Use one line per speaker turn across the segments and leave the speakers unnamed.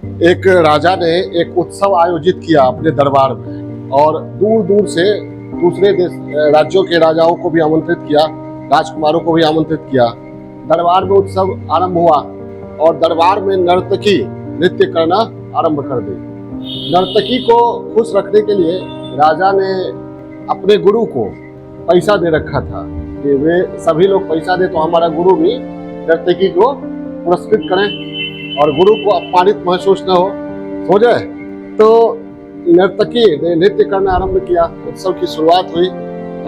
एक राजा ने एक उत्सव आयोजित किया अपने दरबार में और दूर दूर से दूसरे देश राज्यों के राजाओं को भी आमंत्रित किया, राजकुमारों को भी आमंत्रित किया। दरबार में उत्सव आरंभ हुआ और दरबार में नर्तकी नृत्य करना आरंभ कर दी। नर्तकी को खुश रखने के लिए राजा ने अपने गुरु को पैसा दे रखा था कि वे सभी लोग पैसा दे तो हमारा गुरु भी नर्तकी को पुरस्कृत करें और गुरु को अपमानित महसूस न हो जाए। तो नर्तकी ने नृत्य करना आरंभ किया, उत्सव की शुरुआत हुई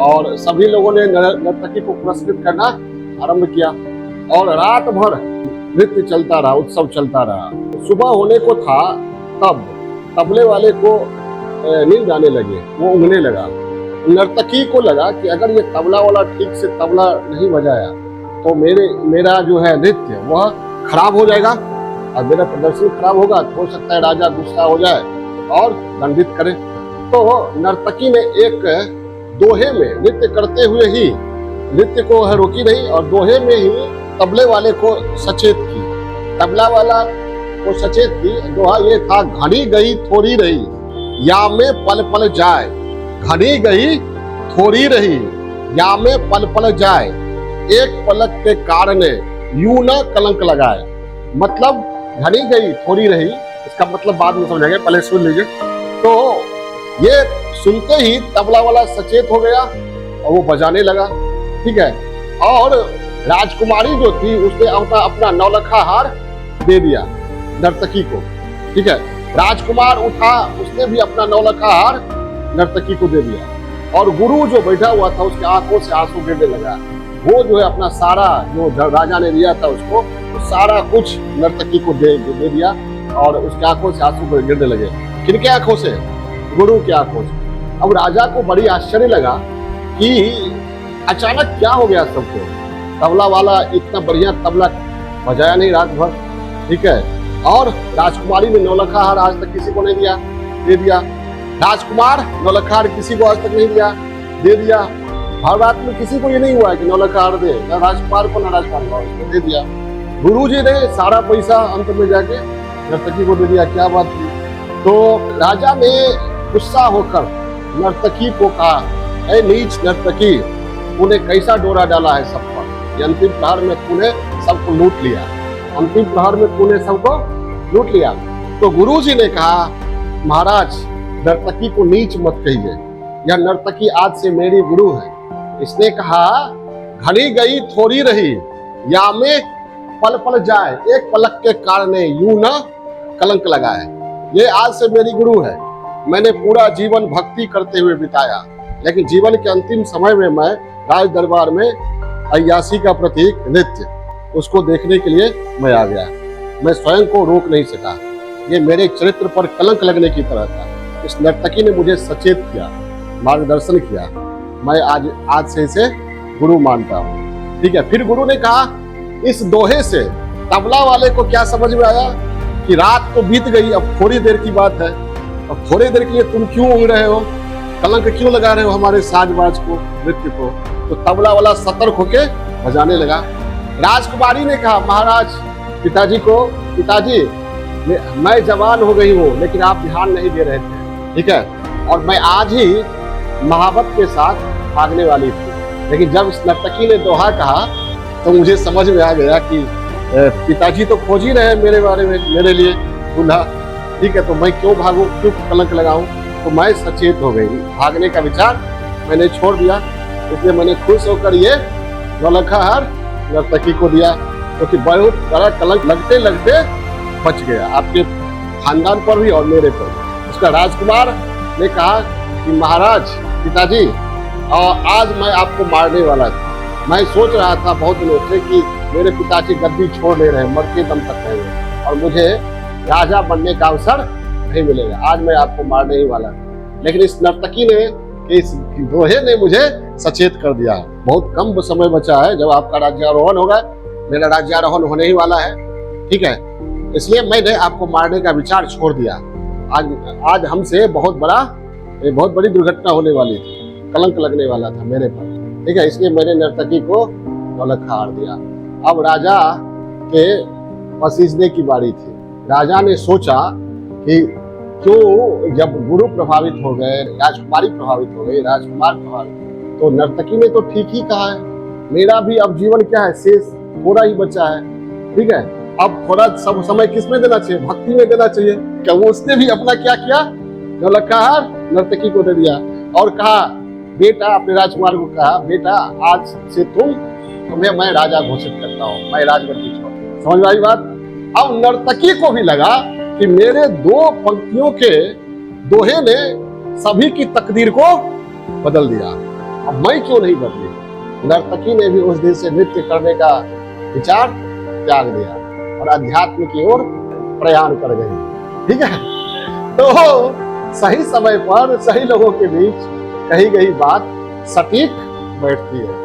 और सभी लोगों ने नर्तकी को पुरस्कृत करना आरंभ किया और रात भर नृत्य चलता रहा, उत्सव चलता रहा। सुबह होने को था तब तबले वाले को नींद आने लगे, वो ऊँघने लगा। नर्तकी को लगा कि अगर ये तबला वाला ठीक से तबला नहीं बजाया तो मेरा जो है नृत्य वह खराब हो जाएगा और मेरा प्रदर्शन खराब होगा, तो हो सकता है राजा गुस्सा हो जाए और दंडित करे। तो नर्तकी ने एक दोहे में नृत्य करते हुए ही नृत्य को रोकी नहीं और दोहे में ही तबले वाले को सचेत की। तबला वाला को सचेत की। दोहा ये था, घनी गई थोड़ी रही या में पल पल जाए, घनी गई थोड़ी रही या में पल पल जाए, एक पलक के कारण यूं न कलंक लगाए। मतलब घनी गई थोड़ी रही, इसका मतलब बाद में समझेंगे, पहले सुन लीजिए। तो ये सुनते ही तबला वाला सचेत हो गया और वो बजाने लगा, ठीक है। और राजकुमारी जो थी उसने अपना नौलखा हार दे दिया नर्तकी को, ठीक है। राजकुमार उठा, उसने भी अपना नौलखा हार नर्तकी को दे दिया और गुरु जो बैठा हुआ था उसकी आंखों से आंसू गिरने लगा। वो जो है अपना सारा जो राजा ने दिया था उसको, सारा कुछ नर्तकी को दे दिया और उसकी आंखों से आंसू गिरने लगे। किनके आंखों से? गुरु की आंखों से। अब राजा को बड़ी आश्चर्य लगा कि अचानक क्या हो गया सबको। तबला वाला इतना बढ़िया तबला बजाया नहीं रात भर, ठीक है। और राजकुमारी ने नौलखा हार आज तक किसी को नहीं दिया, दे दिया। राजकुमार नौलखा हार किसी को आज तक नहीं दिया, दे दिया। हर रात में किसी को ये नहीं हुआ है कि नौलखा हार दे, ना राजकुमार को ना राजकुमार को, दे दिया। गुरुजी ने सारा पैसा अंत में जाके नर्तकी को दे दिया। क्या बात थी? तो राजा ने गुस्सा होकर नर्तकी को कहा, ऐ नीच नर्तकी, तूने कैसा डोरा डाला है सब पर। ये अंतिम प्रहर में तूने सबको लूट लिया, अंतिम प्रहर में तूने सबको लूट लिया। तो गुरुजी ने कहा, महाराज नर्तकी को नीच मत कहिए, यह नर्तकी आज से मेरी गुरु है। इसने कहा, घनी गई थोड़ी रही या में पल पल जाए, एक पलक के कारण यूं न कलंक लगाए। ये आज से मेरी गुरु है। मैंने पूरा जीवन भक्ति करते हुए बिताया, लेकिन जीवन के अंतिम समय में मैं राज दरबार में अय्यासी का प्रतीक नृत्य उसको देखने के लिए मैं आ गया। मैं स्वयं को रोक नहीं सका। ये मेरे चरित्र पर कलंक लगने की तरह था। इस नर्तकी ने मुझे सचेत किया, मार्गदर्शन किया। मैं आज से इसे गुरु मानता हूँ, ठीक है। फिर गुरु ने कहा, इस दोहे से तबला वाले को क्या समझ में आया कि रात तो बीत गई, अब थोड़ी देर की बात है। अब थोड़ी देर के लिए तुम क्यों ऊँघ रहे हो, कलंक क्यों लगा रहे हो हमारे साजबाज को, नृत्य को। तो तबला वाला सतर्क होके बजाने लगा। राजकुमारी ने कहा, महाराज पिताजी को, पिताजी मैं जवान हो गई हूँ लेकिन आप ध्यान नहीं दे रहे थे, ठीक है। और मैं आज ही महावत के साथ भागने वाली थी, लेकिन जब इस नर्तकी ने दोहा कहा तो मुझे समझ में आ गया कि पिताजी तो खोज ही रहे हैं मेरे बारे में, मेरे लिए दूल्हा, ठीक है। तो मैं क्यों भागूं, क्यों कलंक लगाऊं। तो मैं सचेत हो गई, भागने का विचार मैंने छोड़ दिया। इसलिए मैंने खुश होकर ये नौलखा हार नर्तकी को दिया, क्योंकि बहुत बड़ा कलंक लगते लगते बच गया, आपके खानदान पर भी और मेरे पर। उसका राजकुमार ने कहा कि महाराज पिताजी, आज मैं आपको मारने वाला था। मैं सोच रहा था बहुत दिनों से कि मेरे पिताजी गद्दी छोड़ ले रहे हैं, मरते दम तक रहेंगे और मुझे राजा बनने का अवसर नहीं मिलेगा। आज मैं आपको मारने ही वाला था, लेकिन इस नर्तकी ने, इस दोहे ने मुझे सचेत कर दिया। बहुत कम समय बचा है जब आपका राज्यारोहण होगा, मेरा राज्यारोहण होने ही वाला है, ठीक है। इसलिए मैंने आपको मारने का विचार छोड़ दिया। आज हमसे बहुत बड़ी दुर्घटना होने वाली थी, कलंक लगने वाला था मेरे पर, ठीक है। इसलिए मैंने नर्तकी को नौलखा हार दिया। अब राजा के पसीजने की बारी थी। राजा ने सोचा कि क्यों, जब गुरु प्रभावित हो गए, राजकुमारी प्रभावित हो गई, राजकुमार प्रभावित, तो नर्तकी ने तो ठीक ही कहा है, मेरा भी अब जीवन क्या है, शेष थोड़ा ही बचा है, ठीक है, अब थोड़ा सब समय किसमें देना चाहिए, भक्ति में देना चाहिए। क्या वो उसने भी अपना क्या किया, नौलखा हार नर्तकी को दे दिया और कहा, बेटा, अपने राजकुमार को कहा, बेटा आज से तुम्हें मैं राजा घोषित करता हूँ, मैं राजगद्दी छोड़। समझ में आई बात। अब नर्तकी को भी लगा कि मेरे दो पंक्तियों के दोहे ने सभी की तकदीर को बदल दिया, अब मैं क्यों नहीं बदली। नर्तकी ने भी उस दिन से नृत्य करने का विचार त्याग दिया और अध्यात्म की ओर प्रयाण कर गई। ठीक है, तो सही समय पर सही लोगों के बीच कही गई बात सटीक बैठती है।